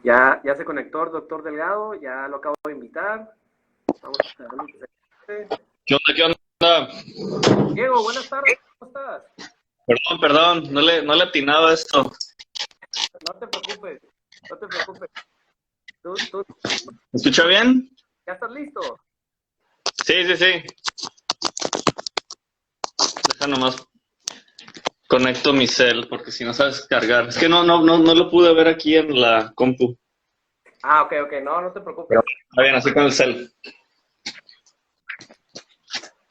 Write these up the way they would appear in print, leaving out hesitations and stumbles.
Ya se conectó el doctor Delgado, ya lo acabo de invitar. Vamos a esperar que se conecte. ¿Qué onda? ¿Qué onda? Diego, buenas tardes, ¿cómo estás? Perdón, no le atinaba a esto. No te preocupes, no te preocupes. ¿Tú ¿Me escucha bien? ya estás listo? Sí. Deja nomás conecto mi cel, porque si no sabes cargar. Es que no lo pude ver aquí en la compu. Ah, ok, no te preocupes. Pero está bien, así con el cel.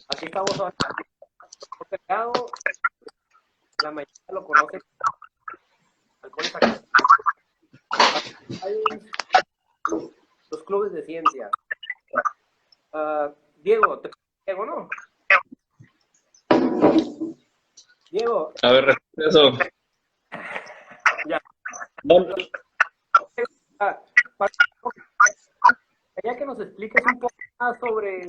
Aquí estamos ahora. Doctor Delgado, la mayoría lo conoce como Halcones Academy. Hay los clubes de ciencia. Diego, Diego, ¿no? Diego, A ver, repite eso. ya. No, Quería que nos expliques un poco más sobre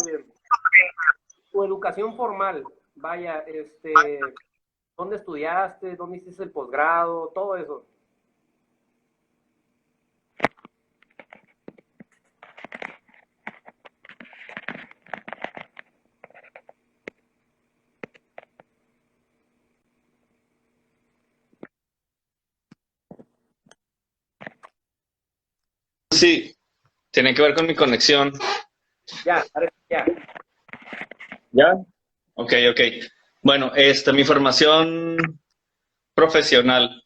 tu educación formal. Vaya, ¿dónde estudiaste? ¿Dónde hiciste el posgrado? Todo eso. sí, tiene que ver con mi conexión. Ya, ya. ¿Ya? Ok. Bueno, mi formación profesional.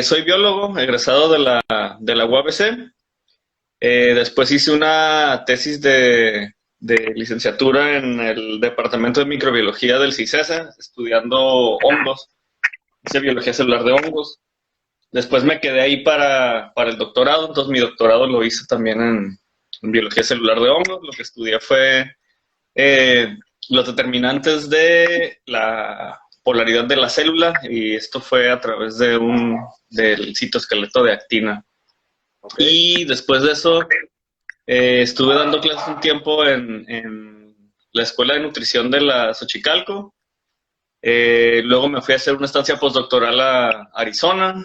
Soy biólogo, egresado de la UABC. Después hice una tesis de licenciatura en el Departamento de Microbiología del CICESA, estudiando hongos. Hice biología celular de hongos. Después me quedé ahí para el doctorado, entonces mi doctorado lo hice también en biología celular de hongos. Lo que estudié fue eh, los determinantes de la polaridad de la célula, y esto fue a través del citoesqueleto de actina. Okay. Y después de eso estuve dando clases un tiempo en la Escuela de Nutrición de la Xochicalco. Luego me fui a hacer una estancia postdoctoral a Arizona,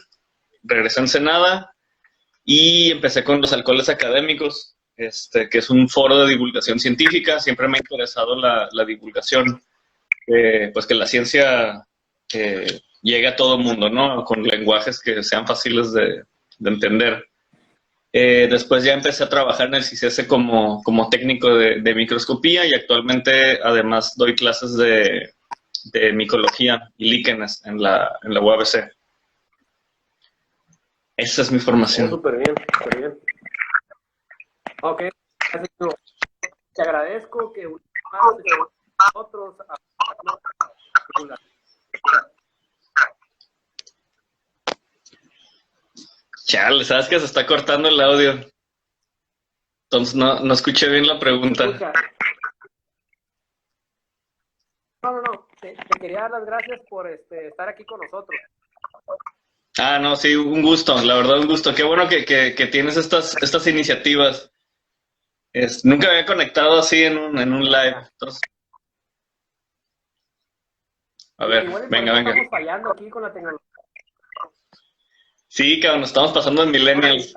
regresé a Ensenada y empecé con los alcoholes académicos, que es un foro de divulgación científica. Siempre me ha interesado la divulgación, pues que la ciencia llegue a todo el mundo, ¿no? Con lenguajes que sean fáciles de entender. Después ya empecé a trabajar en el CICESE como técnico de microscopía, y actualmente además doy clases de micología y líquenes en la UABC. Esa es mi formación. Súper bien, súper bien. Ok, te agradezco que nosotros Chale, sabes que se está cortando el audio. Entonces no escuché bien la pregunta. escucha. No. Te quería dar las gracias por estar aquí con nosotros. Ah, no, sí, un gusto, la verdad un gusto. Qué bueno que tienes estas iniciativas. Nunca había conectado así en un live. Entonces, a ver, Igual y por venga. eso estamos fallando aquí con la tecnología. Sí, cabrón, nos estamos pasando en millennials.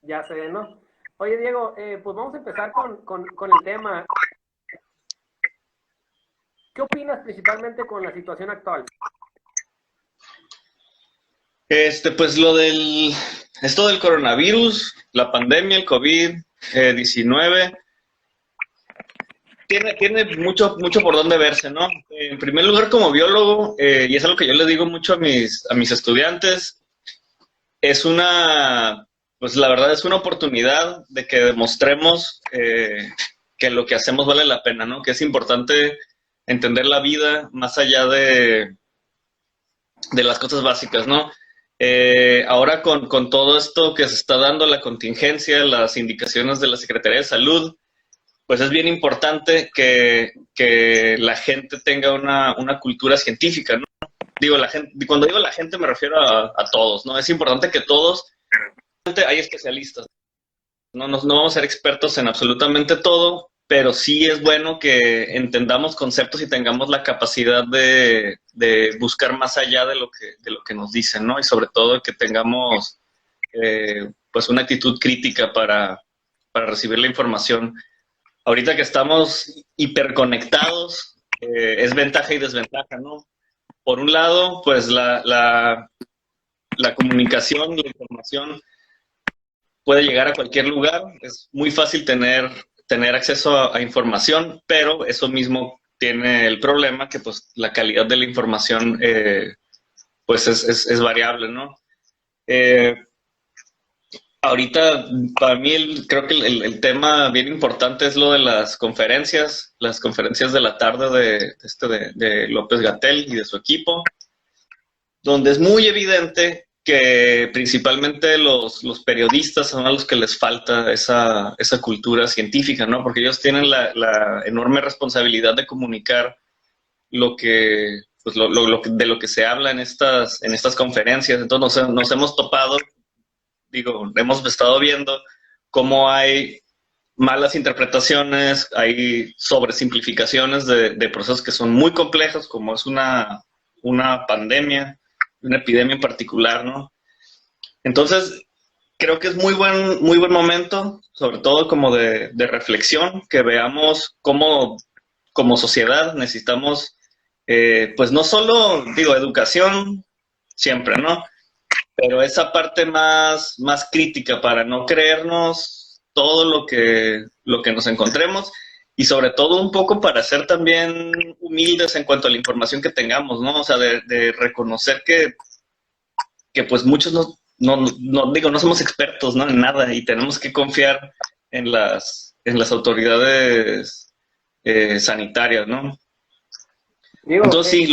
Ya sé, ¿no? Oye, Diego, pues vamos a empezar con el tema. ¿Qué opinas principalmente con la situación actual? Pues esto del coronavirus, la pandemia, el COVID-19, tiene mucho por dónde verse, ¿no? En primer lugar, como biólogo, y es algo que yo le digo mucho a mis estudiantes, pues la verdad es una oportunidad de que demostremos que lo que hacemos vale la pena, ¿no? Que es importante entender la vida más allá de las cosas básicas, ¿no? Ahora con todo esto que se está dando, la contingencia, las indicaciones de la Secretaría de Salud, pues es bien importante que la gente tenga una cultura científica, ¿no? Digo, cuando digo la gente me refiero a todos, ¿no? Es importante que todos, hay especialistas, no vamos a ser expertos en absolutamente todo, pero sí es bueno que entendamos conceptos y tengamos la capacidad de buscar más allá de lo que nos dicen, ¿no? Y sobre todo que tengamos pues una actitud crítica para recibir la información. Ahorita que estamos hiperconectados, es ventaja y desventaja, ¿no? Por un lado, pues la comunicación, la información puede llegar a cualquier lugar, es muy fácil tener acceso a información, pero eso mismo tiene el problema que pues la calidad de la información pues es variable, ¿no? Ahorita, para mí, creo que el tema bien importante es lo de las conferencias de la tarde de López Gatell y de su equipo, donde es muy evidente que principalmente los periodistas son a los que les falta esa cultura científica, ¿no? Porque ellos tienen la enorme responsabilidad de comunicar lo que, pues de lo que se habla en estas conferencias. Entonces nos hemos topado, digo, hemos estado viendo cómo hay malas interpretaciones, hay sobresimplificaciones de procesos que son muy complejos, como es una pandemia, una epidemia en particular, ¿no? Entonces, creo que es muy buen momento, sobre todo como de reflexión, que veamos cómo como sociedad necesitamos, pues no solo, digo, educación siempre, ¿no? Pero esa parte más crítica para no creernos todo lo que nos encontremos y sobre todo un poco para ser también humildes en cuanto a la información que tengamos, ¿no? O sea, de reconocer que pues muchos no somos expertos, ¿no? En nada y tenemos que confiar en las autoridades sanitarias, ¿no? Entonces sí,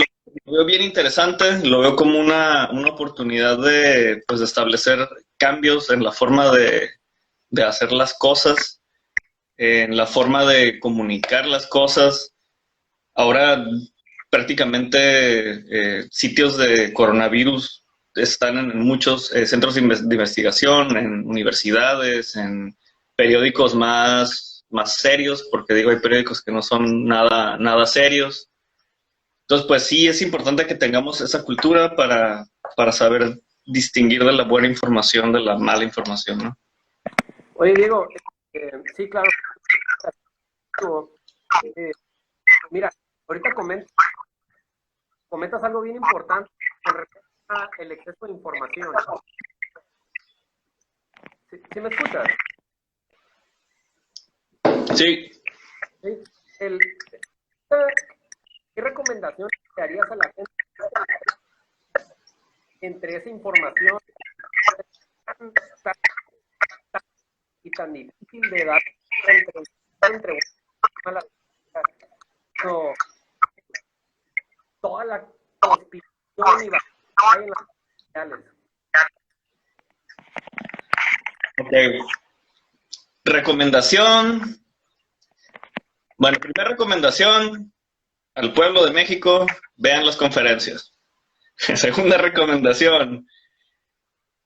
lo veo bien interesante, lo veo como una oportunidad de pues, de establecer cambios en la forma de hacer las cosas, en la forma de comunicar las cosas. Ahora prácticamente sitios de coronavirus están en muchos centros de investigación, en universidades, en periódicos más serios, porque digo, hay periódicos que no son nada serios. Entonces, pues sí, es importante que tengamos esa cultura para saber distinguir de la buena información de la mala información, ¿no? Oye, Diego, sí, claro. Mira, ahorita comentas algo bien importante con respecto al exceso de información. ¿Sí me escuchas? Sí. ¿Qué recomendación te harías a la gente entre esa información y tan difícil de dar entre toda la conspiración y hay en las redes sociales? Ok. Recomendación. Bueno, primera recomendación al pueblo de México, vean las conferencias. Segunda recomendación,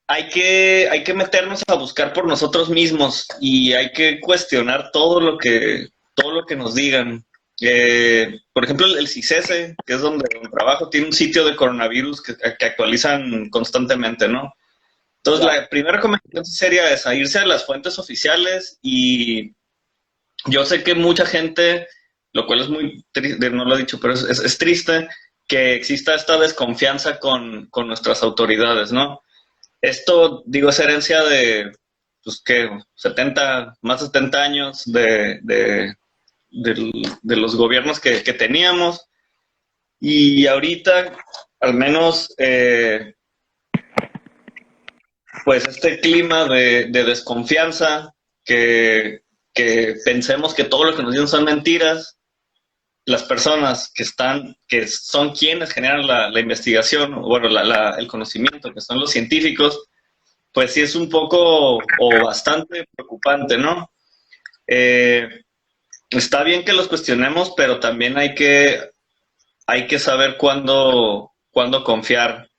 hay que meternos a buscar por nosotros mismos y hay que cuestionar todo lo que nos digan. Por ejemplo, el CICESE, que es donde trabajo, tiene un sitio de coronavirus que actualizan constantemente, ¿no? Entonces, la primera recomendación sería esa, irse a las fuentes oficiales y yo sé que mucha gente, lo cual es muy triste, no lo he dicho, pero es triste que exista esta desconfianza con nuestras autoridades, ¿no? Esto, digo, es herencia de, pues, ¿qué? Más de 70 años de los gobiernos que teníamos. Y ahorita, al menos, pues este clima de desconfianza, que pensemos que todo lo que nos dicen son mentiras, las personas que son quienes generan la investigación, bueno, el conocimiento, que son los científicos, pues sí es un poco o bastante preocupante, ¿no? Está bien que los cuestionemos, pero también hay que saber cuándo confiar.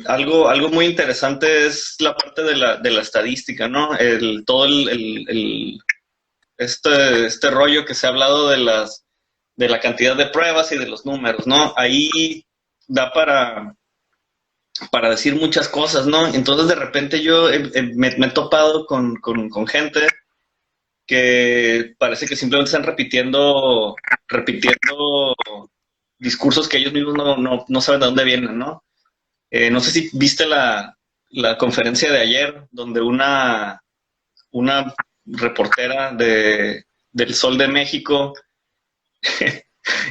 Algo muy interesante es la parte de la estadística, ¿no? Todo este rollo que se ha hablado de la cantidad de pruebas y de los números, ¿no? Ahí da para decir muchas cosas, ¿no? Entonces de repente yo me he topado con gente que parece que simplemente están repitiendo discursos que ellos mismos no saben de dónde vienen, ¿no? No sé si viste la conferencia de ayer, donde una reportera del Sol de México,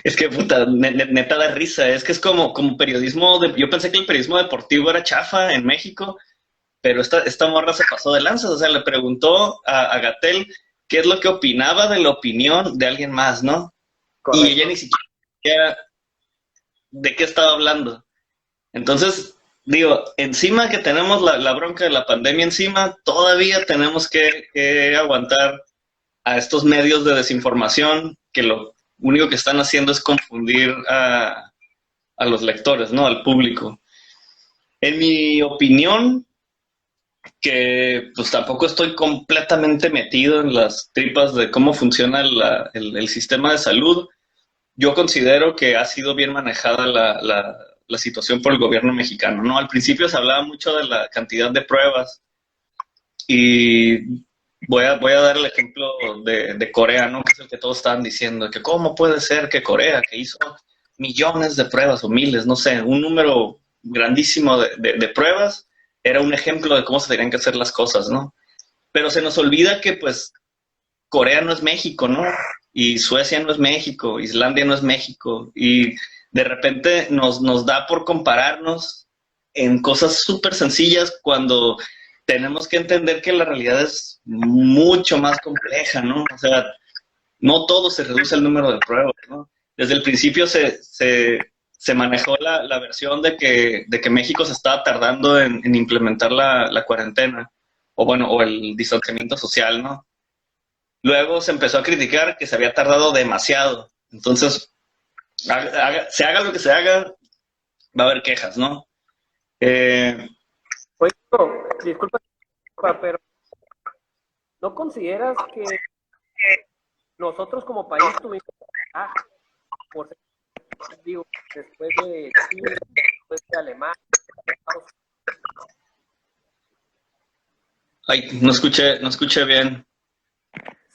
es que puta, neta da risa, es que es como periodismo, yo pensé que el periodismo deportivo era chafa en México, pero esta morra se pasó de lanzas, o sea, le preguntó a Gatell qué es lo que opinaba de la opinión de alguien más, ¿no? Correcto. Y ella ni siquiera de qué estaba hablando. Entonces, digo, encima que tenemos la bronca de la pandemia encima, todavía tenemos que aguantar a estos medios de desinformación que lo único que están haciendo es confundir a los lectores, ¿no? Al público. En mi opinión, que pues tampoco estoy completamente metido en las tripas de cómo funciona el sistema de salud, yo considero que ha sido bien manejada la situación por el gobierno mexicano, ¿no? Al principio se hablaba mucho de la cantidad de pruebas y voy a dar el ejemplo de Corea, ¿no? Que es el que todos estaban diciendo, que cómo puede ser que Corea, que hizo millones de pruebas o miles, no sé, un número grandísimo de pruebas, era un ejemplo de cómo se tenían que hacer las cosas, ¿no? Pero se nos olvida que, pues, Corea no es México, ¿no? Y Suecia no es México, Islandia no es México, y de repente nos da por compararnos en cosas súper sencillas cuando tenemos que entender que la realidad es mucho más compleja, ¿no? O sea, no todo se reduce al número de pruebas, ¿no? Desde el principio se manejó la versión de que México se estaba tardando en implementar la cuarentena, o bueno, o el distanciamiento social, ¿no? Luego se empezó a criticar que se había tardado demasiado. Entonces, se haga lo que se haga, va a haber quejas, ¿no? Oye, disculpa, pero ¿no consideras que nosotros como país tuvimos por digo, después de Chile, después de Alemania, Estados Unidos? Ay, no escuché bien.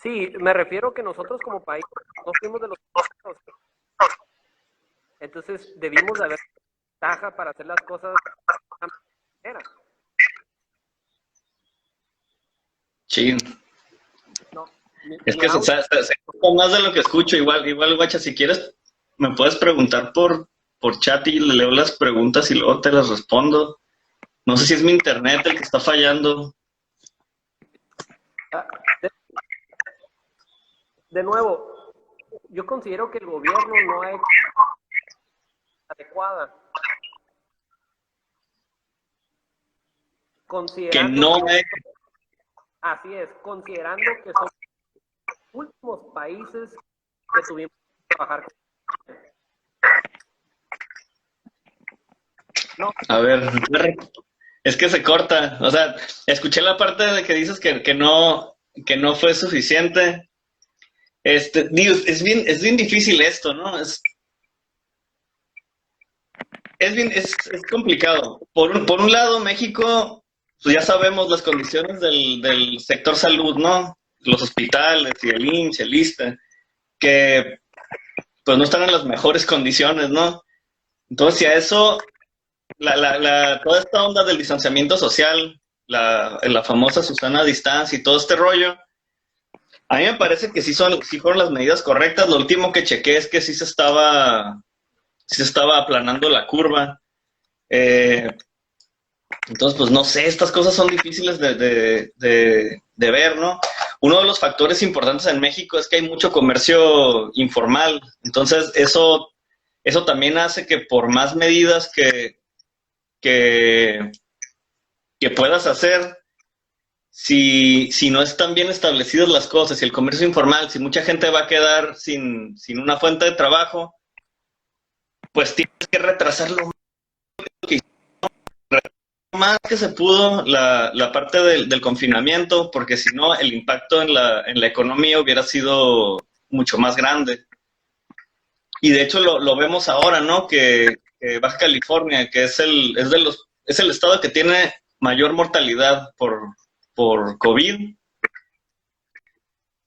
Sí, me refiero que nosotros como país no fuimos de los primeros. Entonces debimos de haber ventaja para hacer las cosas de una manera. Sí. No, Es que se escucha más de lo que escucho. Igual, guacha, si quieres, me puedes preguntar por chat y le leo las preguntas y luego te las respondo. No sé si es mi internet el que está fallando. De nuevo, yo considero que el gobierno no ha hecho adecuada. Considerando así es, considerando que son los últimos países que tuvimos que trabajar con. No. A ver, es que se corta. O sea, escuché la parte de que dices que no fue suficiente. Digo, es bien difícil esto, ¿no? Es complicado. Por un lado, México, pues ya sabemos las condiciones del sector salud, ¿no? Los hospitales y el IMSS, el ISSSTE, que pues no están en las mejores condiciones, ¿no? Entonces, si a eso, toda esta onda del distanciamiento social, la famosa Susana Distancia y todo este rollo, a mí me parece que sí fueron las medidas correctas. Lo último que chequé es que sí se estaba aplanando la curva. Entonces, pues no sé, estas cosas son difíciles de ver, ¿no? Uno de los factores importantes en México es que hay mucho comercio informal. Entonces, eso también hace que por más medidas que puedas hacer, si no están bien establecidas las cosas, si el comercio informal, si mucha gente va a quedar sin una fuente de trabajo, pues tienes que retrasarlo más que se pudo la parte del confinamiento, porque si no, el impacto en la economía hubiera sido mucho más grande. Y de hecho lo vemos ahora, ¿no? Que Baja California, que es de los es el estado que tiene mayor mortalidad por COVID.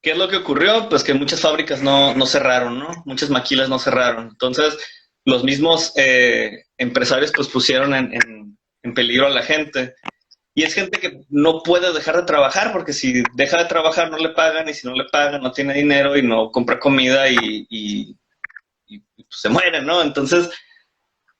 ¿Qué es lo que ocurrió? Pues que muchas fábricas no cerraron, ¿no? Muchas maquilas no cerraron. Entonces, los mismos empresarios pues pusieron en peligro a la gente. Y es gente que no puede dejar de trabajar, porque si deja de trabajar no le pagan, y si no le pagan no tiene dinero y no compra comida y pues se muere, ¿no? Entonces,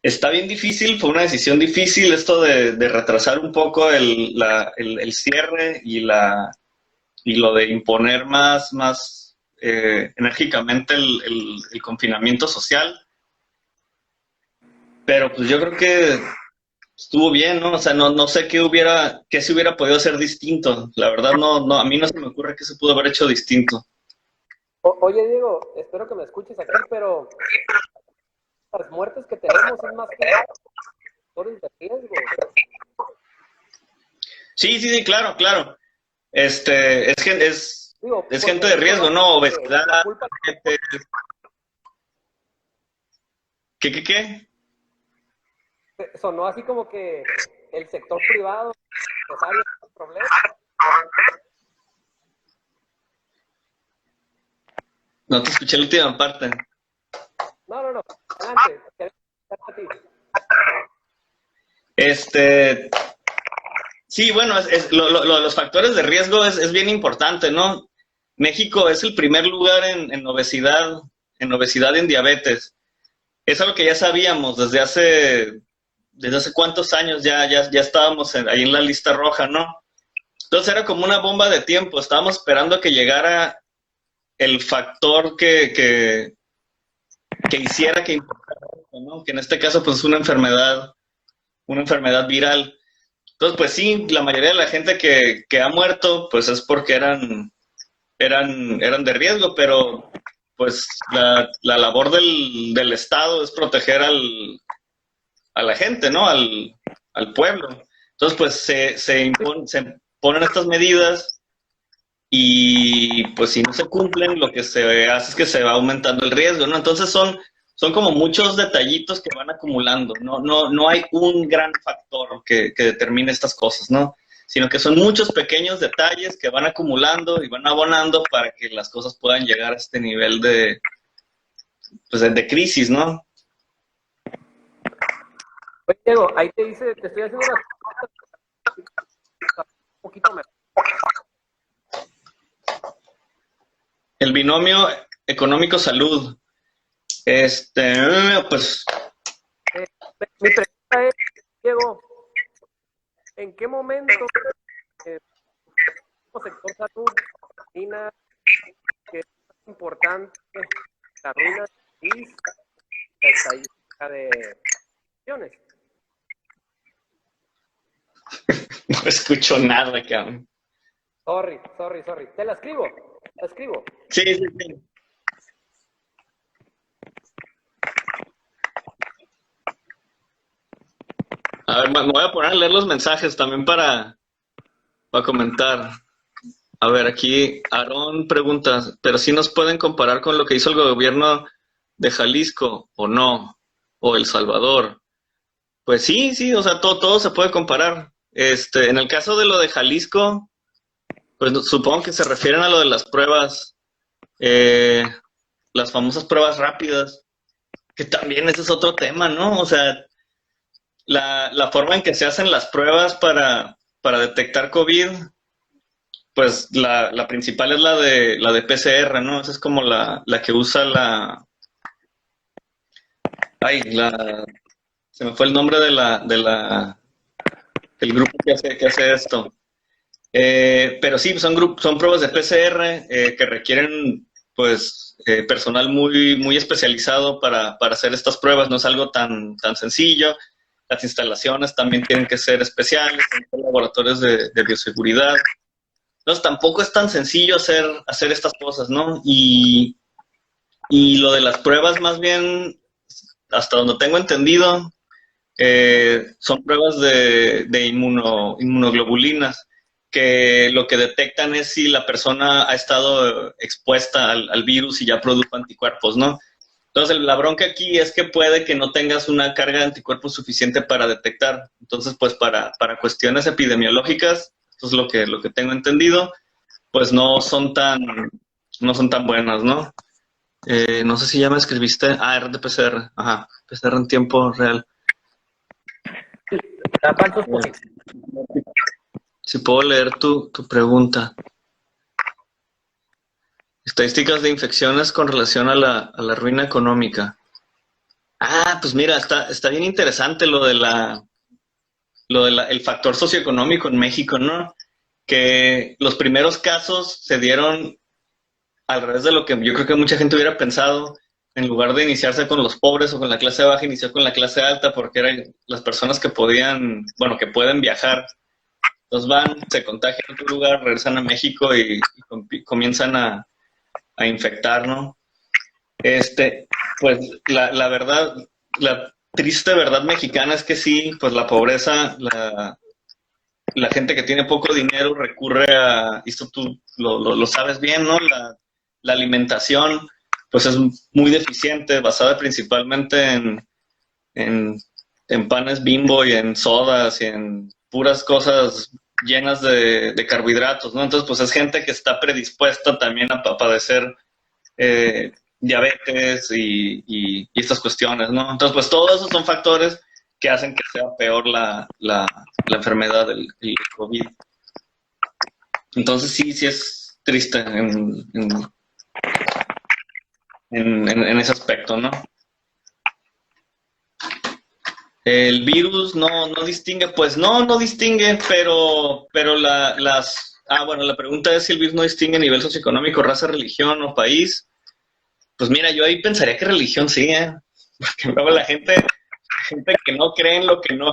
está bien difícil, fue una decisión difícil esto de retrasar un poco el cierre y lo de imponer más enérgicamente el confinamiento social. Pero pues yo creo que estuvo bien, ¿no? O sea, no sé qué se hubiera podido hacer distinto. La verdad, no, a mí no se me ocurre qué se pudo haber hecho distinto. Oye, Diego, espero que me escuches aquí, pero las muertes que tenemos es más que factores de riesgo. Sí, claro. Digo, Es gente de riesgo, ¿no? Obesidad. Gente... ¿Qué? Sonó así como que el sector privado empresario es un problema. No te escuché la última parte. No. Adelante. Sí, bueno, los factores de riesgo es bien importante, ¿no? México es el primer lugar en obesidad, en diabetes. Es algo que ya sabíamos desde hace cuántos años ya estábamos ahí en la lista roja, ¿no? Entonces era como una bomba de tiempo, estábamos esperando a que llegara el factor que hiciera que importara, ¿no? Que en este caso pues es una enfermedad viral. Entonces, pues sí, la mayoría de la gente que ha muerto, pues es porque eran de riesgo, pero pues la labor del Estado es proteger a la gente, ¿no? Al pueblo. Entonces, pues se ponen estas medidas y pues si no se cumplen, lo que se hace es que se va aumentando el riesgo, ¿no? Entonces son como muchos detallitos que van acumulando, no hay un gran factor que determine estas cosas, ¿no? Sino que son muchos pequeños detalles que van acumulando y van abonando para que las cosas puedan llegar a este nivel de crisis, ¿no? Oye, Diego, ahí te estoy haciendo unas un poquito mejor. El binomio económico-salud. Pues... Mi pregunta es, Diego, ¿en qué momento el sector salud opina que es más importante la ruina del país, la estadística de millones? No escucho nada, cabrón. Sorry. Te la escribo. Sí. A ver, me voy a poner a leer los mensajes también para comentar. A ver, aquí Aarón pregunta, ¿pero sí nos pueden comparar con lo que hizo el gobierno de Jalisco o no? ¿O El Salvador? Pues sí, o sea, todo se puede comparar. En el caso de lo de Jalisco, pues supongo que se refieren a lo de las pruebas, las famosas pruebas rápidas, que también ese es otro tema, ¿no? O sea, la forma en que se hacen las pruebas para detectar COVID, pues la principal es la de PCR, ¿no? Esa es como la que usa se me fue el nombre el grupo que hace esto. Pero sí, son pruebas de PCR que requieren, pues, personal muy especializado para hacer estas pruebas. No es algo tan sencillo. Las instalaciones también tienen que ser especiales, son laboratorios de bioseguridad. Entonces, tampoco es tan sencillo hacer estas cosas, ¿no? Y lo de las pruebas, más bien, hasta donde tengo entendido, son pruebas de inmunoglobulinas, que lo que detectan es si la persona ha estado expuesta al virus y ya produjo anticuerpos, ¿no? Entonces, la bronca aquí es que puede que no tengas una carga de anticuerpos suficiente para detectar. Entonces, pues para cuestiones epidemiológicas, esto es lo que tengo entendido, pues no son tan buenas, ¿no? No sé si ya me escribiste. Ah, RT-PCR. Ajá, PCR en tiempo real. ¿Cuántos positivos? Si puedo leer tu pregunta. Estadísticas de infecciones con relación a la ruina económica. Ah, pues mira, está bien interesante el factor socioeconómico en México, ¿no? Que los primeros casos se dieron al revés de lo que yo creo que mucha gente hubiera pensado. En lugar de iniciarse con los pobres o con la clase baja, inició con la clase alta porque eran las personas que podían, bueno, que pueden viajar. Entonces van, se contagian en otro lugar, regresan a México y comienzan a infectar, ¿no? Pues la verdad, la triste verdad mexicana es que sí, pues la pobreza, la gente que tiene poco dinero recurre a, esto tú lo sabes bien, ¿no? La alimentación, pues es muy deficiente, basada principalmente en panes Bimbo y en sodas y en puras cosas llenas de carbohidratos, ¿no? Entonces, pues es gente que está predispuesta también a padecer diabetes y estas cuestiones, ¿no? Entonces, pues todos esos son factores que hacen que sea peor la enfermedad del COVID. Entonces, sí es triste en ese aspecto, ¿no? El virus no distingue, pues no distingue, pero bueno, la pregunta es si el virus no distingue nivel socioeconómico, raza, religión o país. Pues mira, yo ahí pensaría que religión sí, porque luego la gente que no cree en lo que no,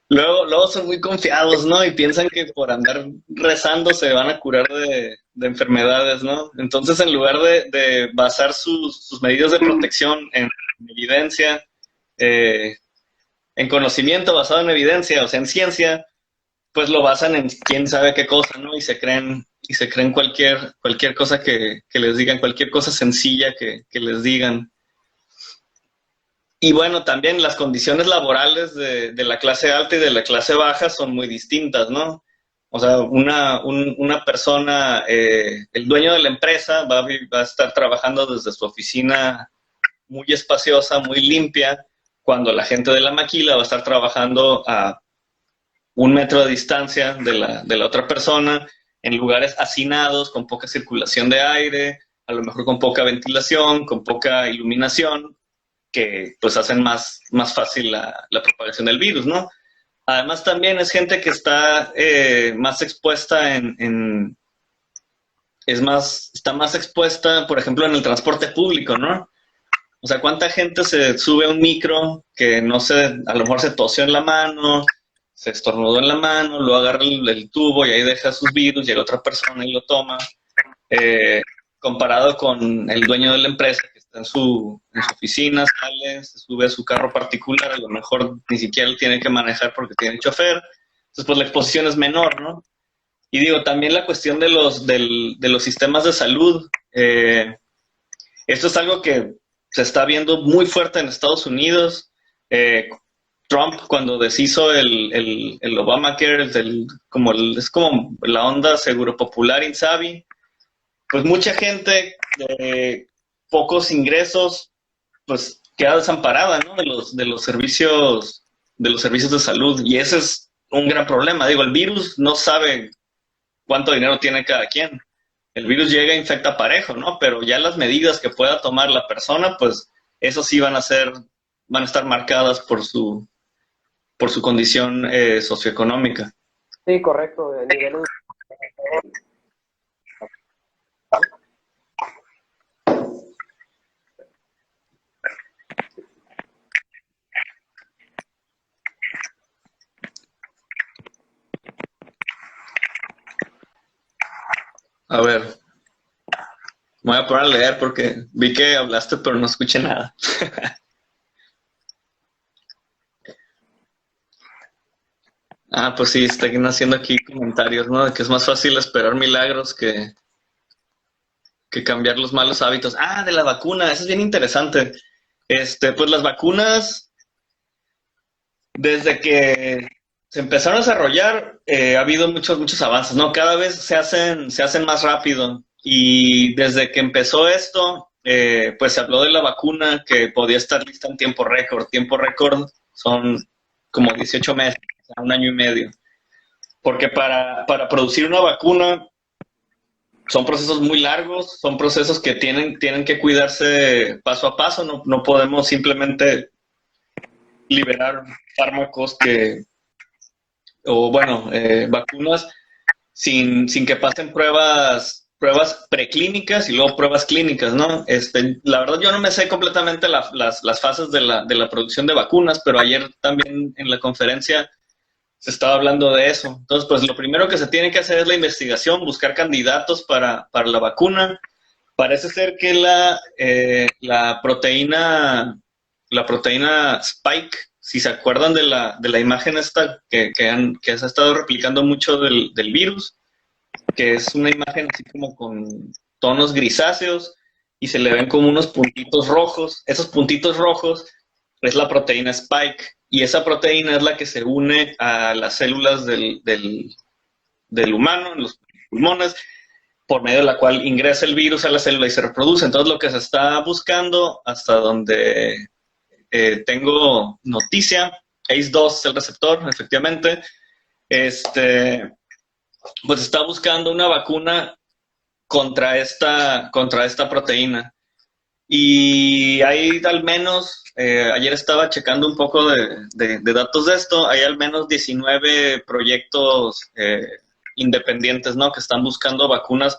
luego son muy confiados, ¿no? Y piensan que por andar rezando se van a curar de enfermedades, ¿no? Entonces, en lugar de basar sus medidas de protección en evidencia, en conocimiento basado en evidencia, o sea, en ciencia, pues lo basan en quién sabe qué cosa, ¿no? Y se creen cualquier cosa que les digan, cualquier cosa sencilla que les digan. Y bueno, también las condiciones laborales de la clase alta y de la clase baja son muy distintas, ¿no? O sea, una persona, el dueño de la empresa va a estar trabajando desde su oficina muy espaciosa, muy limpia, cuando la gente de la maquila va a estar trabajando a 1 metro de distancia de la otra persona, en lugares hacinados, con poca circulación de aire, a lo mejor con poca ventilación, con poca iluminación, que pues hacen más fácil la propagación del virus, ¿no? Además también es gente que está más expuesta está más expuesta, por ejemplo, en el transporte público, ¿no? O sea, ¿cuánta gente se sube a un micro que a lo mejor se tosió en la mano, se estornudó en la mano, luego agarra el tubo y ahí deja sus virus, llega otra persona y lo toma? Comparado con el dueño de la empresa que está en su oficina, sale, se sube a su carro particular, a lo mejor ni siquiera él tiene que manejar porque tiene chofer, entonces pues la exposición es menor, ¿no? Y digo, también la cuestión de los sistemas de salud, esto es algo que se está viendo muy fuerte en Estados Unidos. Trump, cuando deshizo el Obamacare, es como la onda seguro popular Insabi, pues mucha gente de pocos ingresos, pues queda desamparada, ¿no? De los servicios de salud. Y ese es un gran problema. Digo, el virus no sabe cuánto dinero tiene cada quien. El virus llega e infecta parejo, ¿no? Pero ya las medidas que pueda tomar la persona, pues eso sí van a estar marcadas por su condición socioeconómica. Sí, correcto. De nivel... A ver, me voy a poner a leer porque vi que hablaste pero no escuché nada. Pues sí, están haciendo aquí comentarios, ¿no? De que es más fácil esperar milagros que que cambiar los malos hábitos. Ah, de la vacuna, eso es bien interesante. Pues las vacunas, desde que se empezaron a desarrollar, ha habido muchos avances, ¿no? Cada vez se hacen más rápido. Y desde que empezó esto, pues se habló de la vacuna que podía estar lista en tiempo récord. Tiempo récord son como 18 meses, o sea, 1 año y medio. Porque para producir una vacuna son procesos muy largos, son procesos que tienen que cuidarse paso a paso, no podemos simplemente liberar fármacos vacunas sin que pasen pruebas preclínicas y luego pruebas clínicas, ¿no? La verdad yo no me sé completamente las fases de la producción de vacunas, pero ayer también en la conferencia se estaba hablando de eso. Entonces, pues lo primero que se tiene que hacer es la investigación, buscar candidatos para la vacuna. Parece ser que la proteína Spike, si se acuerdan de la imagen esta que se ha estado replicando mucho del virus, que es una imagen así como con tonos grisáceos y se le ven como unos puntitos rojos. Esos puntitos rojos es la proteína Spike, y esa proteína es la que se une a las células del humano, en los pulmones, por medio de la cual ingresa el virus a la célula y se reproduce. Entonces lo que se está buscando, hasta donde tengo noticia, ACE2 es el receptor, efectivamente, pues está buscando una vacuna contra esta proteína. Y hay al menos, ayer estaba checando un poco de datos de esto, hay al menos 19 proyectos independientes, ¿no?, que están buscando vacunas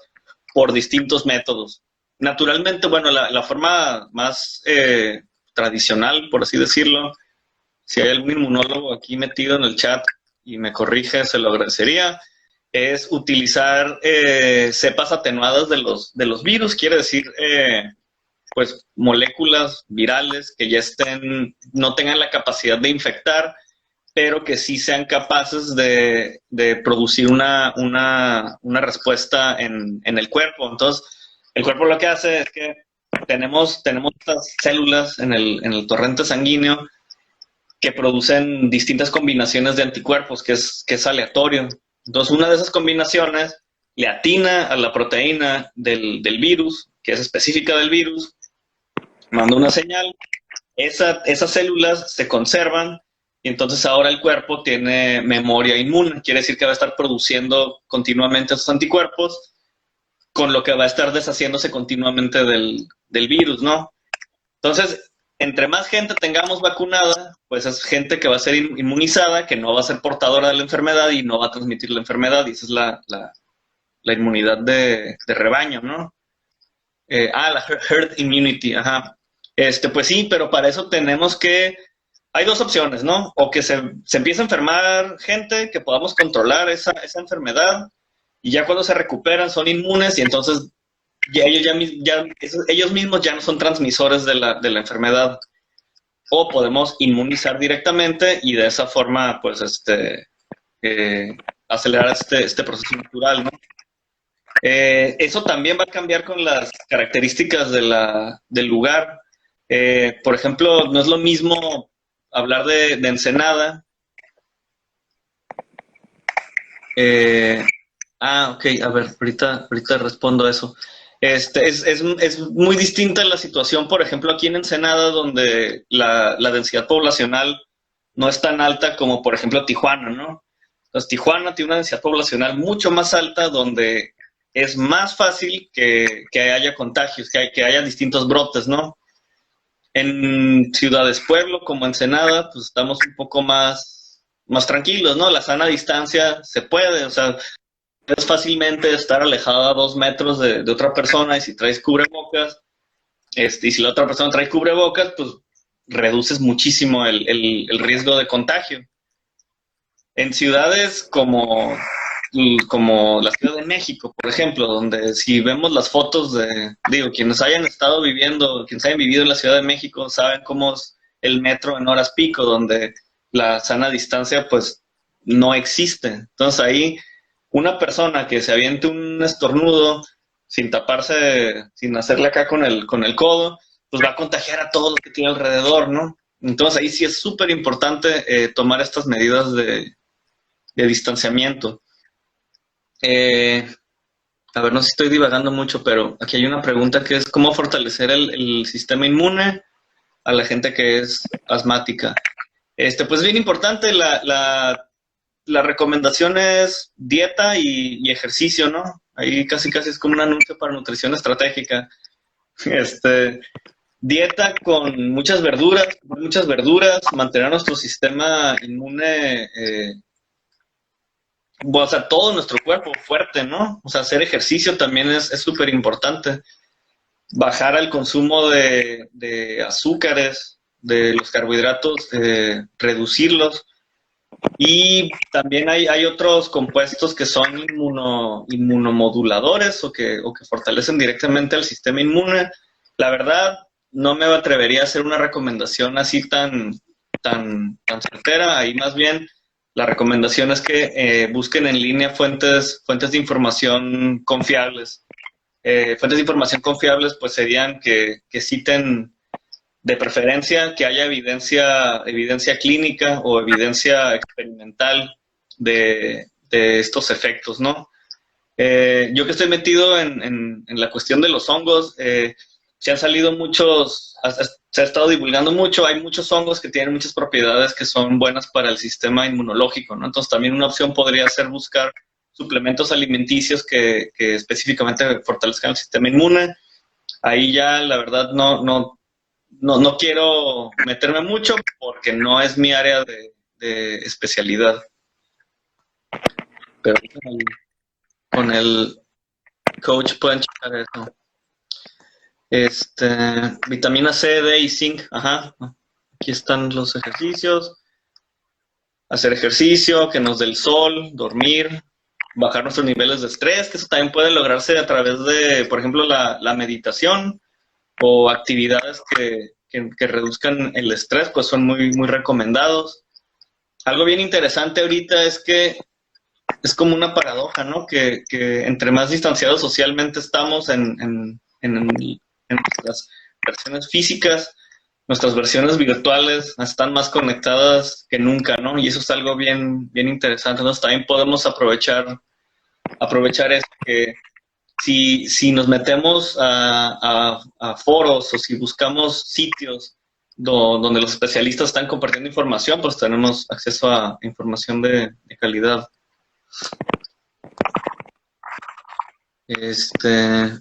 por distintos métodos. Naturalmente, bueno, la forma más tradicional, por así decirlo, si hay algún inmunólogo aquí metido en el chat y me corrige, se lo agradecería, es utilizar cepas atenuadas de los virus, quiere decir pues moléculas virales que ya no tengan la capacidad de infectar, pero que sí sean capaces de producir una respuesta en el cuerpo. Entonces, el cuerpo lo que hace es que tenemos estas células en el torrente sanguíneo que producen distintas combinaciones de anticuerpos, que es aleatorio. Entonces, una de esas combinaciones le atina a la proteína del virus, que es específica del virus, manda una señal, esas células se conservan y entonces ahora el cuerpo tiene memoria inmune, quiere decir que va a estar produciendo continuamente esos anticuerpos, con lo que va a estar deshaciéndose continuamente del virus, ¿no? Entonces, entre más gente tengamos vacunada, pues es gente que va a ser inmunizada, que no va a ser portadora de la enfermedad y no va a transmitir la enfermedad, y esa es la inmunidad de rebaño, ¿no? La herd immunity, ajá. Pues sí, pero para eso hay dos opciones, ¿no? O que se empiece a enfermar gente, que podamos controlar esa enfermedad, y ya cuando se recuperan son inmunes, y entonces ya ellos mismos ya no son transmisores de la enfermedad. O podemos inmunizar directamente y de esa forma, pues, acelerar este proceso natural, ¿no? Eso también va a cambiar con las características del lugar. Por ejemplo, no es lo mismo hablar de Ensenada. Ok, a ver, ahorita respondo a eso. Es muy distinta la situación, por ejemplo, aquí en Ensenada, donde la densidad poblacional no es tan alta como, por ejemplo, Tijuana, ¿no? Entonces, Tijuana tiene una densidad poblacional mucho más alta, donde es más fácil que haya contagios, que haya distintos brotes, ¿no? En ciudades pueblo, como Ensenada, pues estamos un poco más tranquilos, ¿no? La sana distancia se puede, o sea, es fácilmente estar alejado a 2 metros de otra persona, y si traes cubrebocas, y si la otra persona trae cubrebocas, pues reduces muchísimo el riesgo de contagio. En ciudades como la Ciudad de México, por ejemplo, donde si vemos las fotos quienes hayan vivido en la Ciudad de México saben cómo es el metro en horas pico, donde la sana distancia pues no existe. Entonces ahí una persona que se aviente un estornudo sin taparse, sin hacerle acá con el codo, pues va a contagiar a todos los que tiene alrededor, ¿no? Entonces ahí sí es súper importante tomar estas medidas de distanciamiento. A ver, no sé si estoy divagando mucho, pero aquí hay una pregunta que es ¿cómo fortalecer el sistema inmune a la gente que es asmática? Pues bien importante, la recomendación es dieta y ejercicio, ¿no? Ahí casi es como un anuncio para nutrición estratégica. Dieta con muchas verduras, mantener nuestro sistema inmune, o sea, todo nuestro cuerpo fuerte, ¿no? O sea, hacer ejercicio también es súper importante. Bajar el consumo de azúcares, de los carbohidratos, reducirlos. Y también hay otros compuestos que son inmunomoduladores o que fortalecen directamente al sistema inmune. La verdad, no me atrevería a hacer una recomendación así tan certera. Ahí más bien la recomendación es que busquen en línea fuentes de información confiables. Fuentes de información confiables pues serían que citen de preferencia que haya evidencia clínica o evidencia experimental de estos efectos, ¿no? Yo que estoy metido en la cuestión de los hongos, se han salido se ha estado divulgando mucho, hay muchos hongos que tienen muchas propiedades que son buenas para el sistema inmunológico, ¿no? Entonces también una opción podría ser buscar suplementos alimenticios que específicamente fortalezcan el sistema inmune. Ahí ya la verdad no quiero meterme mucho porque no es mi área de especialidad. Pero con el coach pueden checar eso. Vitamina C, D y zinc. Ajá. Aquí están los ejercicios. Hacer ejercicio, que nos dé el sol, dormir, bajar nuestros niveles de estrés, que eso también puede lograrse a través de, por ejemplo, la meditación o actividades que reduzcan el estrés, pues son muy recomendados. Algo bien interesante ahorita es que es como una paradoja, ¿no? Que entre más distanciados socialmente estamos en nuestras versiones físicas, nuestras versiones virtuales están más conectadas que nunca, ¿no? Y eso es algo bien interesante. Entonces también podemos aprovechar eso, que si nos metemos a foros o si buscamos sitios donde los especialistas están compartiendo información, pues tenemos acceso a información de calidad.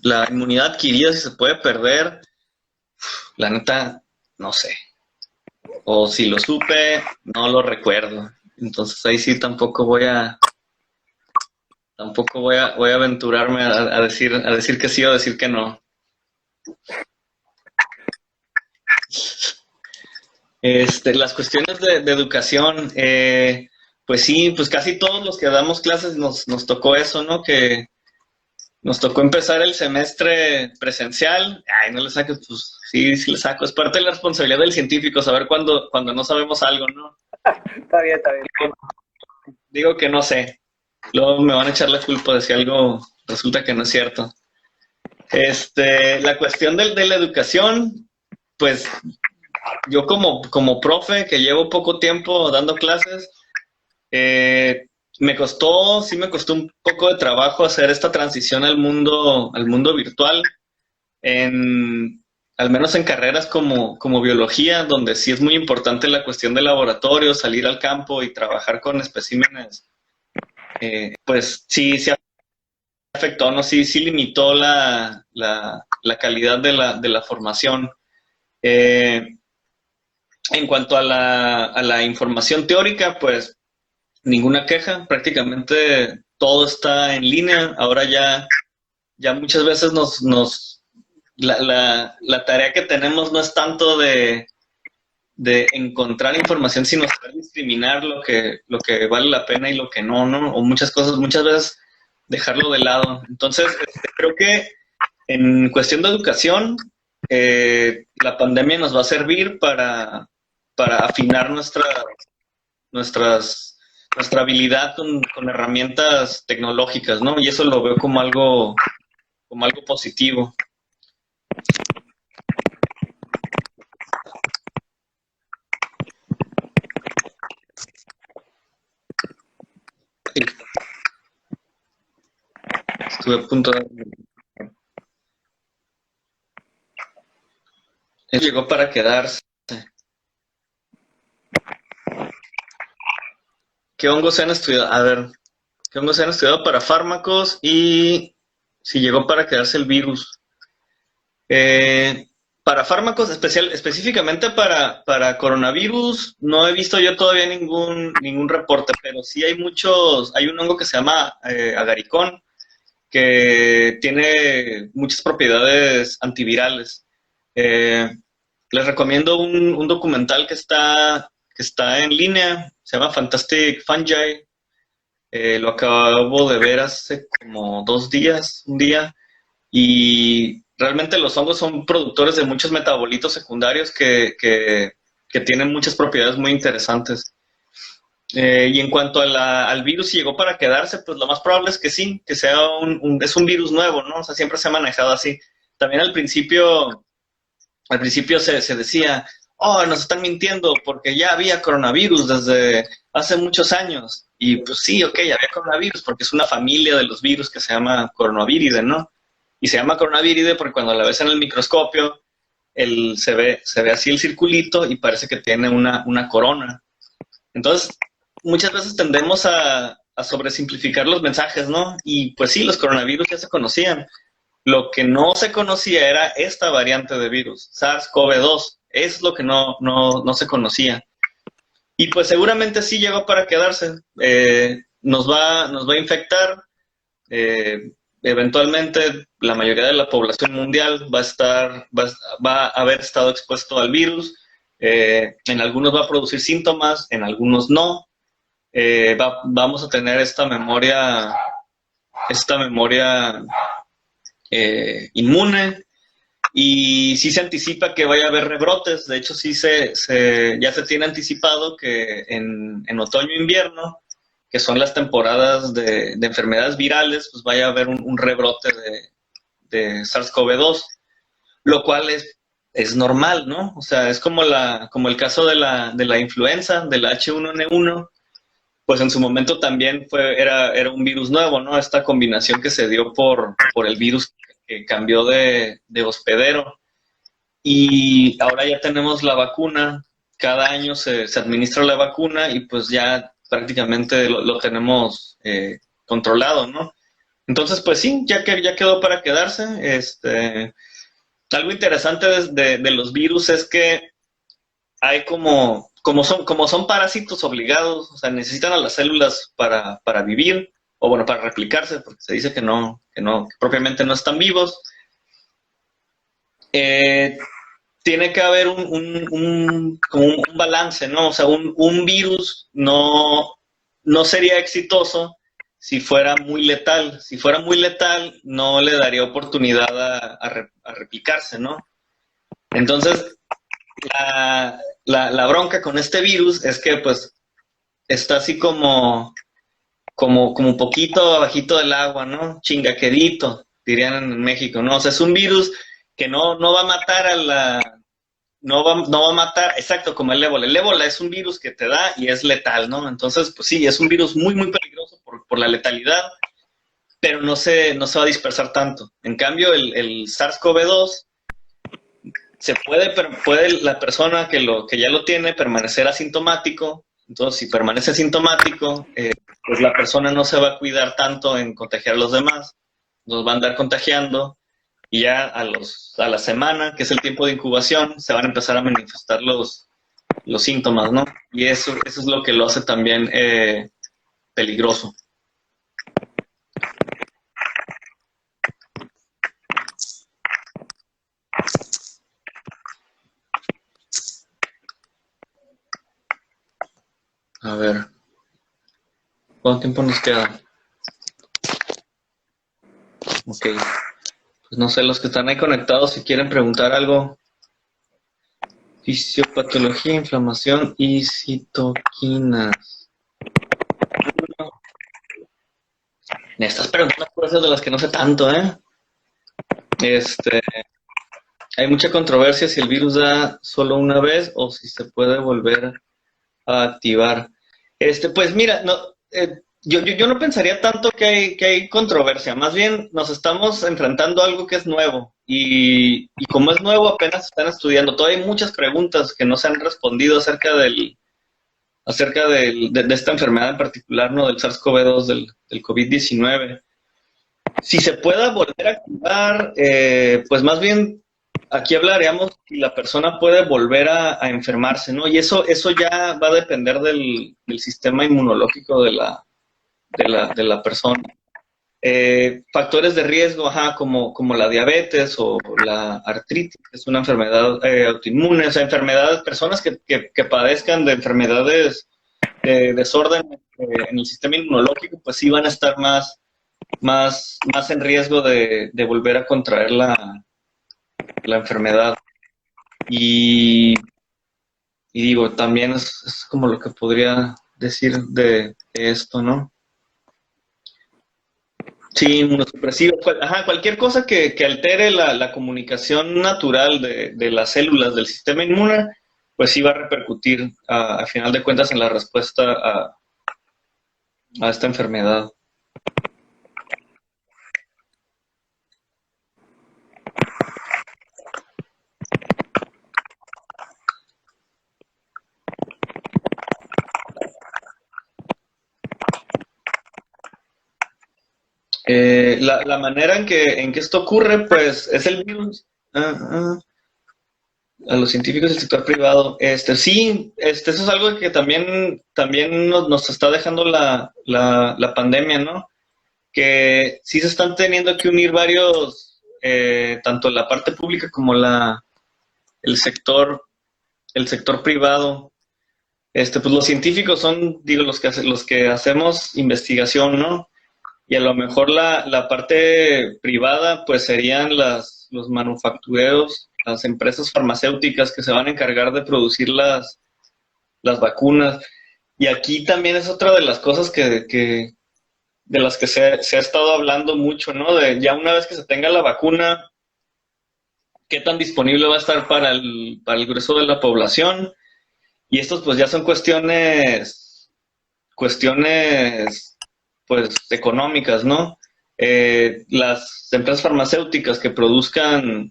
La inmunidad adquirida, si se puede perder, la neta, no sé. O si lo supe, no lo recuerdo. Entonces ahí sí tampoco voy a aventurarme a decir que sí o decir que no. Las cuestiones de educación, pues sí, pues casi todos los que damos clases nos tocó eso, ¿no? Que nos tocó empezar el semestre presencial. Ay, no le saques, pues sí le saco. Es parte de la responsabilidad del científico saber cuando no sabemos algo, ¿no? Está bien. Digo que no sé. Luego me van a echar la culpa de si algo resulta que no es cierto. La cuestión de la educación, pues yo como profe que llevo poco tiempo dando clases, me costó un poco de trabajo hacer esta transición al mundo virtual, al menos en carreras como biología, donde sí es muy importante la cuestión del laboratorio, salir al campo y trabajar con especímenes. Pues sí afectó, ¿no? Sí limitó la calidad de la formación. En cuanto a la información teórica, pues ninguna queja, prácticamente todo está en línea. Ahora ya muchas veces la tarea que tenemos no es tanto de encontrar información, sino saber discriminar lo que vale la pena y lo que no, o muchas veces dejarlo de lado. Entonces, creo que en cuestión de educación, la pandemia nos va a servir para afinar nuestra habilidad con herramientas tecnológicas, ¿no? Y eso lo veo como algo como algo positivo. Estuve a punto de... Llegó para quedarse. ¿Qué hongos se han estudiado? A ver, ¿qué hongos se han estudiado para fármacos y si llegó para quedarse el virus? Para fármacos, específicamente para coronavirus, no he visto yo todavía ningún reporte, pero sí hay un hongo que se llama agaricón, que tiene muchas propiedades antivirales. Les recomiendo un documental que está en línea, se llama Fantastic Fungi. Lo acabo de ver hace como 2 días, un día, y realmente los hongos son productores de muchos metabolitos secundarios que tienen muchas propiedades muy interesantes. Y en cuanto al virus, si llegó para quedarse, pues lo más probable es que sí, que sea es un virus nuevo, ¿no? O sea, siempre se ha manejado así. También al principio se decía, oh, nos están mintiendo porque ya había coronavirus desde hace muchos años. Y pues sí, ok, había coronavirus porque es una familia de los virus que se llama coronaviride, ¿no? Y se llama coronaviride porque cuando la ves en el microscopio, se ve así el circulito y parece que tiene una corona. Entonces, muchas veces tendemos a sobresimplificar los mensajes, ¿no? Y pues sí, los coronavirus ya se conocían. Lo que no se conocía era esta variante de virus, SARS-CoV-2. Es lo que no se conocía. Y pues seguramente sí llegó para quedarse. Nos va a infectar. Eventualmente la mayoría de la población mundial va a haber estado expuesto al virus. En algunos va a producir síntomas, en algunos no. Vamos a tener esta memoria inmune, y sí se anticipa que vaya a haber rebrotes. De hecho, sí ya se tiene anticipado que en otoño e invierno, que son las temporadas de enfermedades virales, pues vaya a haber un rebrote de SARS-CoV-2, lo cual es normal, ¿no? O sea, es como el caso de la influenza, de la H1N1, pues en su momento también era un virus nuevo, ¿no? Esta combinación que se dio por el virus que cambió de hospedero. Y ahora ya tenemos la vacuna, cada año se administra la vacuna y pues ya prácticamente lo tenemos controlado, ¿no? Entonces, pues sí, ya quedó para quedarse. Algo interesante de los virus es que hay como son parásitos obligados, o sea, necesitan a las células para vivir, o bueno, para replicarse, porque se dice que propiamente no están vivos. Tiene que haber como un balance, ¿no? O sea, un virus no sería exitoso si fuera muy letal. Si fuera muy letal, no le daría oportunidad a replicarse, ¿no? Entonces, la bronca con este virus es que pues está así como un poquito abajito del agua, ¿no? Chingaquedito, dirían en México, ¿no? O sea, es un virus que no va a matar no va a matar, exacto, como el ébola. El ébola es un virus que te da y es letal, ¿no? Entonces, pues sí, es un virus muy, muy peligroso por la letalidad, pero no se va a dispersar tanto. En cambio, el SARS-CoV-2 puede la persona que ya lo tiene permanecer asintomático. Entonces, si permanece asintomático, pues la persona no se va a cuidar tanto en contagiar a los demás, nos va a andar contagiando, y ya a la semana, que es el tiempo de incubación, se van a empezar a manifestar los síntomas, ¿no? Y eso es lo que lo hace también peligroso. A ver, ¿cuánto tiempo nos queda? Ok, pues no sé, los que están ahí conectados, si quieren preguntar algo. Fisiopatología, inflamación y citoquinas. Me estás preguntando cosas de las que no sé tanto, ¿eh? Este, hay mucha controversia si el virus da solo una vez o si se puede volver a activar. Pues mira, no, yo no pensaría tanto que hay controversia, más bien nos estamos enfrentando a algo que es nuevo y como es nuevo apenas están estudiando. Todavía hay muchas preguntas que no se han respondido de esta enfermedad en particular, ¿no? Del SARS-CoV-2, del COVID-19. Si se pueda volver a activar, pues más bien aquí hablaríamos si la persona puede volver a enfermarse, ¿no? Y eso ya va a depender del sistema inmunológico de la persona. Factores de riesgo, como la diabetes o la artritis, que es una enfermedad autoinmune, o sea, personas que padezcan de enfermedades de desorden en el sistema inmunológico, pues sí van a estar más en riesgo de volver a contraer la enfermedad. Y digo, también es como lo que podría decir de esto, ¿no? Sí, inmunosupresivo. Cualquier cosa que altere la comunicación natural de las células del sistema inmune, pues sí va a repercutir a final de cuentas en la respuesta a esta enfermedad. La manera en que esto ocurre, pues, es el virus. A los científicos del sector privado. Sí, eso es algo que también nos está dejando la pandemia, ¿no? Que sí se están teniendo que unir varios, tanto la parte pública como el sector privado. Pues los científicos son, digo, los que hacemos investigación, ¿no? Y a lo mejor la parte privada, pues serían los manufactureros, las empresas farmacéuticas que se van a encargar de producir las vacunas. Y aquí también es otra de las cosas de las que se ha estado hablando mucho, ¿no? De ya una vez que se tenga la vacuna, qué tan disponible va a estar para el grueso de la población. Y estos pues ya son cuestiones pues económicas, ¿no? Las empresas farmacéuticas que produzcan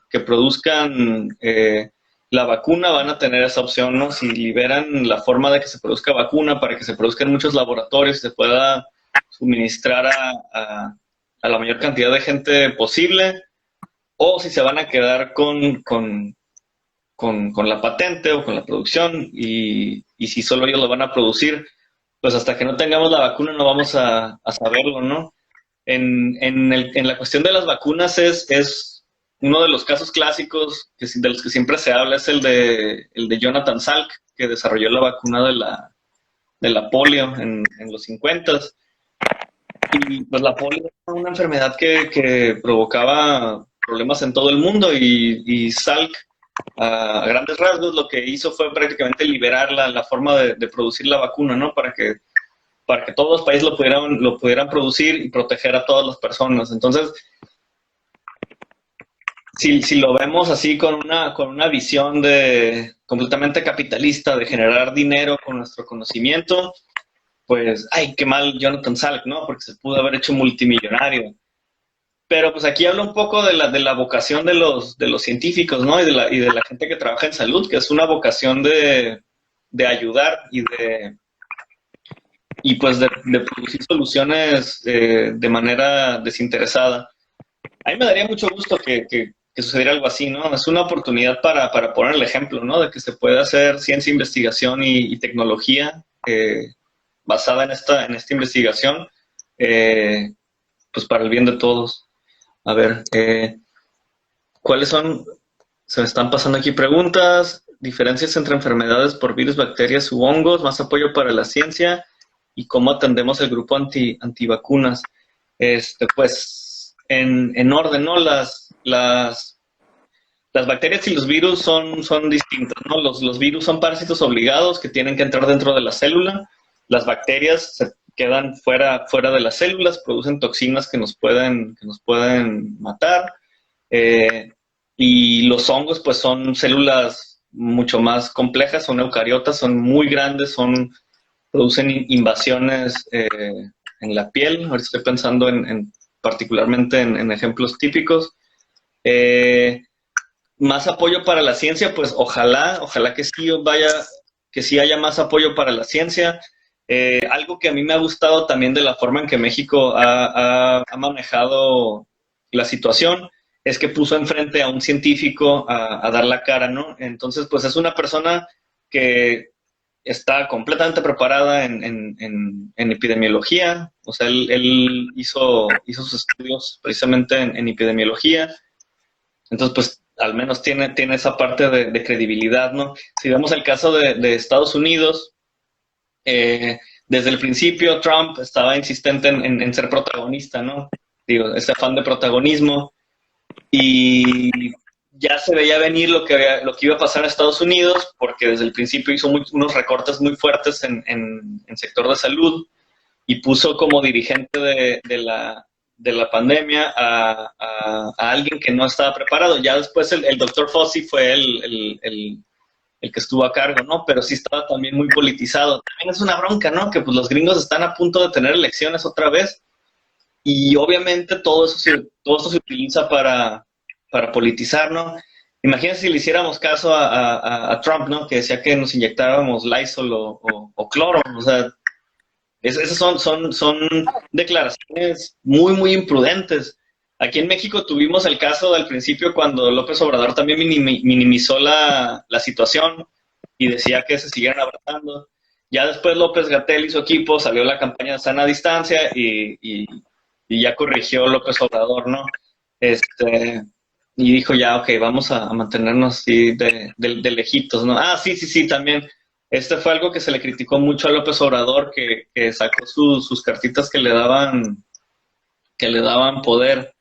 la vacuna van a tener esa opción, ¿no? Si liberan la forma de que se produzca vacuna para que se produzca en muchos laboratorios y se pueda suministrar a la mayor cantidad de gente posible, o si se van a quedar con la patente o con la producción y si solo ellos lo van a producir, pues hasta que no tengamos la vacuna no vamos a saberlo, ¿no? En la cuestión de las vacunas es uno de los casos clásicos de los que siempre se habla, es el de Jonathan Salk, que desarrolló la vacuna de la polio en los 50s. Y pues la polio era una enfermedad que provocaba problemas en todo el mundo y Salk, a grandes rasgos, lo que hizo fue prácticamente liberar la forma de producir la vacuna, ¿no? Para que todos los países lo pudieran producir y proteger a todas las personas. Entonces, si lo vemos así con una visión completamente capitalista de generar dinero con nuestro conocimiento, pues, ay, qué mal Jonathan Salk, ¿no? Porque se pudo haber hecho multimillonario. Pero pues aquí habla un poco de la vocación de los científicos, ¿no? Y de la gente que trabaja en salud, que es una vocación de ayudar y pues de producir soluciones de manera desinteresada. A mí me daría mucho gusto que sucediera algo así, ¿no? Es una oportunidad para poner el ejemplo, ¿no? De que se puede hacer ciencia, investigación y tecnología basada en esta investigación, pues para el bien de todos. A ver, ¿cuáles son? Se me están pasando aquí preguntas. Diferencias entre enfermedades por virus, bacterias u hongos, más apoyo para la ciencia y cómo atendemos el grupo antivacunas. Pues, en orden, ¿no? Las bacterias y los virus son distintos, ¿no? Los virus son parásitos obligados que tienen que entrar dentro de la célula. Las bacterias se quedan fuera de las células, producen toxinas que nos pueden matar. y los hongos pues son células mucho más complejas, son eucariotas, son muy grandes, producen invasiones en la piel. Ahorita estoy pensando particularmente en ejemplos típicos. Más apoyo para la ciencia, pues ojalá que sí haya más apoyo para la ciencia. Algo que a mí me ha gustado también de la forma en que México ha manejado la situación es que puso enfrente a un científico a dar la cara, ¿no? Entonces, pues es una persona que está completamente preparada en epidemiología, o sea, él hizo sus estudios precisamente en epidemiología, entonces, pues, al menos tiene esa parte de credibilidad, ¿no? Si vemos el caso de Estados Unidos, desde el principio Trump estaba insistente en ser protagonista, ¿no? Digo, ese afán de protagonismo, y ya se veía venir lo que iba a pasar en Estados Unidos, porque desde el principio hizo unos recortes muy fuertes en sector de salud, y puso como dirigente de la pandemia a alguien que no estaba preparado. Ya después el doctor Fauci fue el que estuvo a cargo, ¿no? Pero sí estaba también muy politizado. También es una bronca, ¿no? Que pues los gringos están a punto de tener elecciones otra vez, y obviamente todo esto se utiliza para politizar, ¿no? Imagínense si le hiciéramos caso a Trump, ¿no? Que decía que nos inyectáramos Lysol o cloro, o sea, esas son declaraciones muy, muy imprudentes. Aquí en México tuvimos el caso al principio cuando López Obrador también minimizó la situación y decía que se siguieran abrazando. Ya después López-Gatell y su equipo salió la campaña de sana distancia y ya corrigió López Obrador, ¿no? Y dijo ya, ok, vamos a mantenernos así de lejitos, ¿no? Ah, sí, también. Fue algo que se le criticó mucho a López Obrador, que sacó sus cartitas que le daban poder.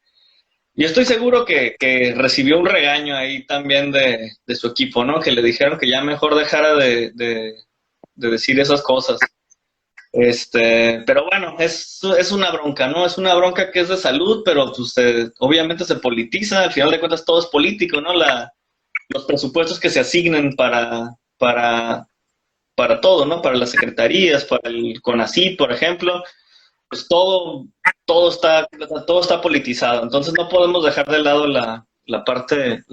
Y estoy seguro que recibió un regaño ahí también de su equipo, ¿no? Que le dijeron que ya mejor dejara de decir esas cosas. Pero bueno, es una bronca, ¿no? Es una bronca que es de salud, pero pues, obviamente se politiza. Al final de cuentas todo es político, ¿no? Los presupuestos que se asignan para todo, ¿no? Para las secretarías, para el CONACYT, por ejemplo, pues todo está politizado. Entonces no podemos dejar de lado la parte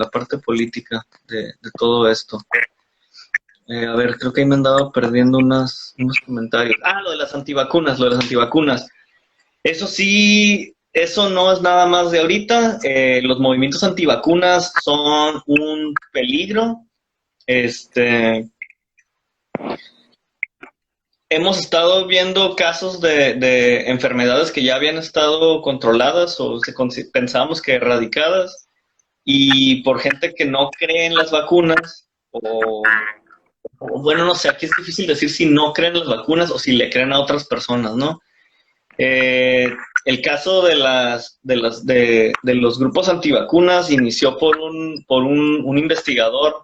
política de todo esto. A ver, creo que ahí me andaba perdiendo unos comentarios. Lo de las antivacunas. Eso sí, eso no es nada más de ahorita. Los movimientos antivacunas son un peligro. Hemos estado viendo casos de enfermedades que ya habían estado controladas o pensábamos que erradicadas, y por gente que no cree en las vacunas o bueno, no sé, aquí es difícil decir si no creen las vacunas o si le creen a otras personas, ¿no? El caso de los grupos antivacunas inició por un investigador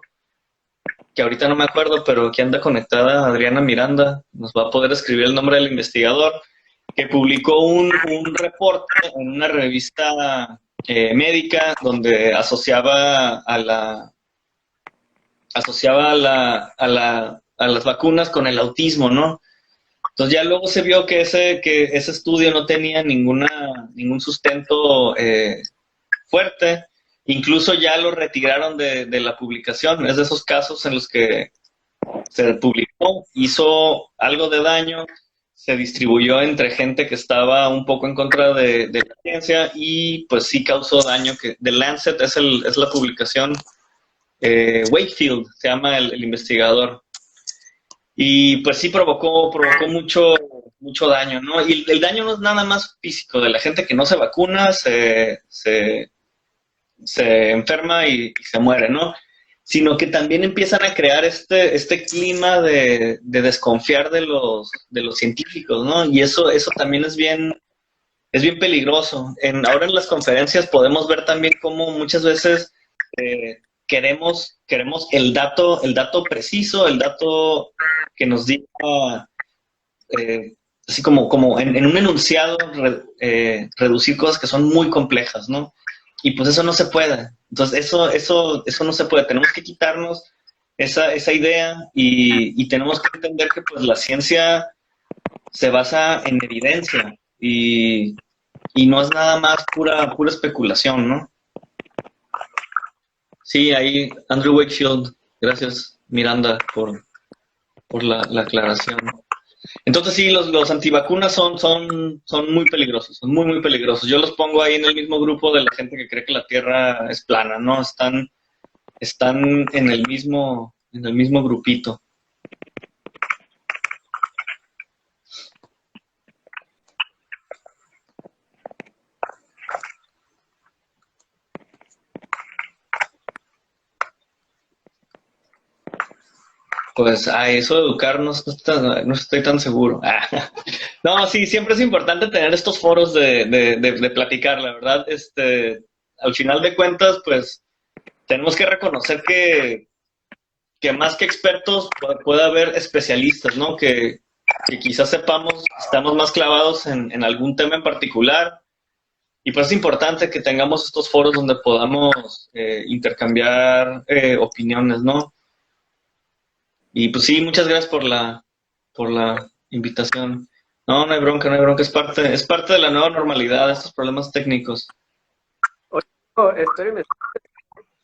que ahorita no me acuerdo, pero que anda conectada, Adriana Miranda, nos va a poder escribir el nombre del investigador, que publicó un reporte en una revista médica donde asociaba a las vacunas con el autismo, ¿no? Entonces ya luego se vio que ese estudio no tenía ningún sustento fuerte. Incluso ya lo retiraron de la publicación. Es de esos casos en los que se publicó, hizo algo de daño, se distribuyó entre gente que estaba un poco en contra de la ciencia y pues sí causó daño. The Lancet es la publicación. Wakefield se llama el investigador, y pues sí provocó mucho daño, ¿no? Y el daño no es nada más físico. De la gente que no se vacuna se enferma y se muere, ¿no? Sino que también empiezan a crear este clima de desconfiar de los científicos, ¿no? Y eso también es bien peligroso. Ahora en las conferencias podemos ver también cómo muchas veces queremos el dato preciso, el dato que nos diga, así como en un enunciado, reducir cosas que son muy complejas, ¿no? y pues eso no se puede. Entonces eso no se puede. Tenemos que quitarnos esa idea y tenemos que entender que pues la ciencia se basa en evidencia y no es nada más pura especulación, ¿no? Sí, ahí Andrew Wakefield, gracias Miranda por la aclaración. Entonces sí, los antivacunas son muy peligrosos, son muy peligrosos. Yo los pongo ahí en el mismo grupo de la gente que cree que la Tierra es plana, ¿no? Están en el mismo grupito. Pues a eso de educarnos no estoy tan seguro. No, sí, siempre es importante tener estos foros de platicar, la verdad. Al final de cuentas, pues tenemos que reconocer que más que expertos puede haber especialistas, ¿no? Que quizás sepamos, estamos más clavados en algún tema en particular. Y pues es importante que tengamos estos foros donde podamos intercambiar opiniones, ¿no? Y pues sí, muchas gracias por la invitación. No, no hay bronca, es parte de la nueva normalidad, estos problemas técnicos. Oye, espero y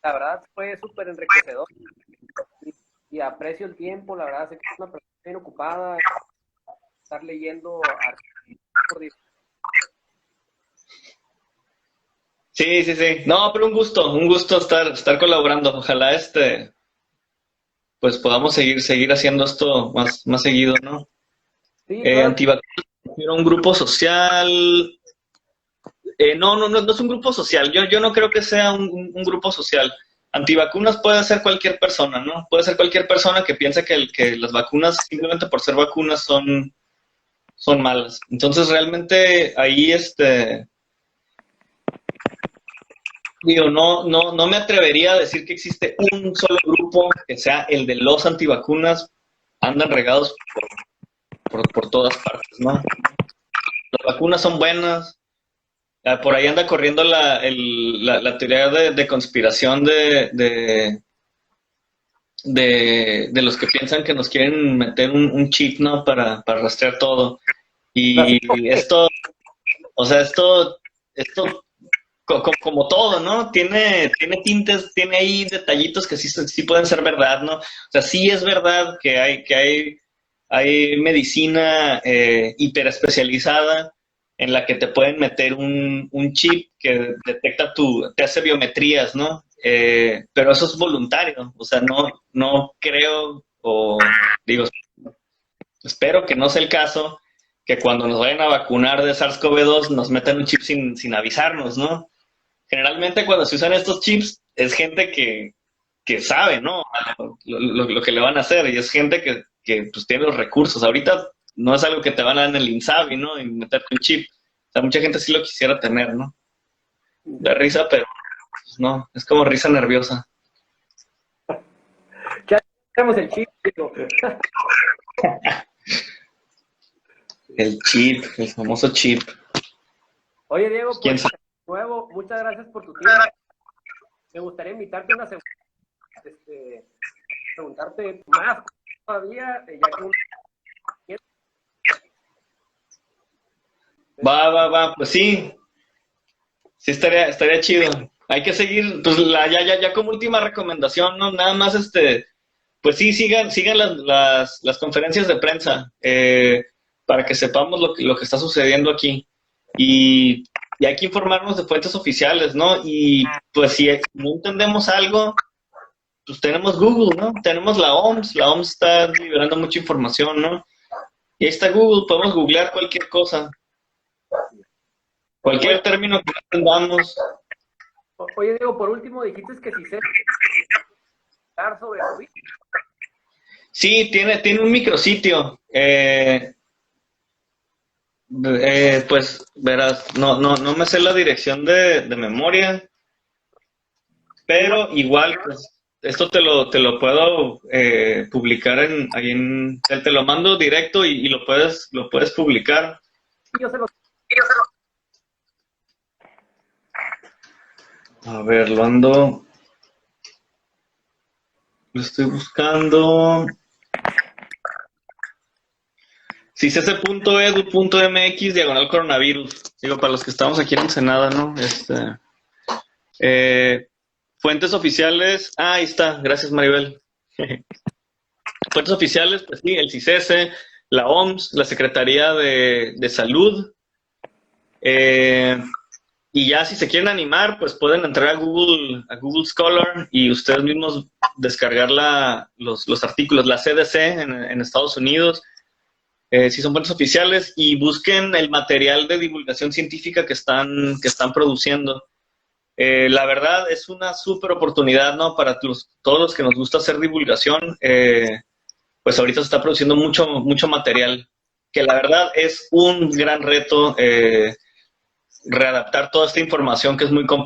la verdad fue súper enriquecedor y aprecio el tiempo, la verdad sé que es una persona bien ocupada, estar leyendo artículos. Sí. No, pero un gusto estar colaborando. Ojalá pues podamos seguir haciendo esto más seguido, ¿no? Sí, claro. Antivacunas, un grupo social. No es un grupo social. Yo no creo que sea un grupo social. Antivacunas puede ser cualquier persona, ¿no? Puede ser cualquier persona que piense que las vacunas, simplemente por ser vacunas, son malas. Entonces, realmente ahí, digo, no me atrevería a decir que existe un solo grupo que sea el de los antivacunas. Andan regados por todas partes, ¿no? Las vacunas son buenas. Por ahí anda corriendo la teoría de conspiración de los que piensan que nos quieren meter un chip, ¿no? Para rastrear todo. Y esto, o sea, esto como todo, ¿no? Tiene tintes, tiene ahí detallitos que sí pueden ser verdad, ¿no? O sea, sí es verdad que hay medicina hiperespecializada en la que te pueden meter un chip que detecta te hace biometrías, ¿no? Pero eso es voluntario, o sea, no creo, o digo, espero que no sea el caso, que cuando nos vayan a vacunar de SARS-CoV-2 nos metan un chip sin avisarnos, ¿no? Generalmente cuando se usan estos chips es gente que sabe, ¿no? Lo que le van a hacer y es gente que pues tiene los recursos. Ahorita no es algo que te van a dar en el INSABI, ¿no? Y meterte un chip. O sea, mucha gente sí lo quisiera tener, ¿no? Da risa, pero pues, no, es como risa nerviosa. Ya tenemos el chip, digo. El chip, el famoso chip. Oye, Diego, ¿Quién pues sabe? de nuevo, muchas gracias por tu tiempo. Me gustaría invitarte una segunda, preguntarte más todavía, ya que Va, pues sí, sí estaría chido. Hay que seguir, pues ya como última recomendación, ¿no? Nada más pues sí, sigan las conferencias de prensa para que sepamos lo que está sucediendo aquí. Y hay que informarnos de fuentes oficiales, ¿no? Y pues si no entendemos algo, pues tenemos Google, ¿no? Tenemos la OMS está liberando mucha información, ¿no? Y ahí está Google, podemos googlear cualquier cosa, cualquier término que no entendamos. Oye, Diego, por último, dijiste que si sé hablar sobre COVID. Sí, tiene un micrositio. Pues verás, no me sé la dirección de memoria, pero igual, pues, esto te lo puedo publicar te lo mando directo y lo puedes publicar. Yo se lo A ver, lo estoy buscando. CICESE.edu.mx /coronavirus. Digo, para los que estamos aquí en Ensenada, ¿no? Fuentes oficiales. Ah, ahí está. Gracias, Maribel. Fuentes oficiales, pues sí, el CICESE, la OMS, la Secretaría de Salud. Y ya si se quieren animar, pues pueden entrar a Google Scholar y ustedes mismos descargar los artículos, la CDC en Estados Unidos, si son fuentes oficiales, y busquen el material de divulgación científica que están produciendo. La verdad es una súper oportunidad, ¿no? Para todos los que nos gusta hacer divulgación, pues ahorita se está produciendo mucho material, que la verdad es un gran reto readaptar toda esta información que es muy compleja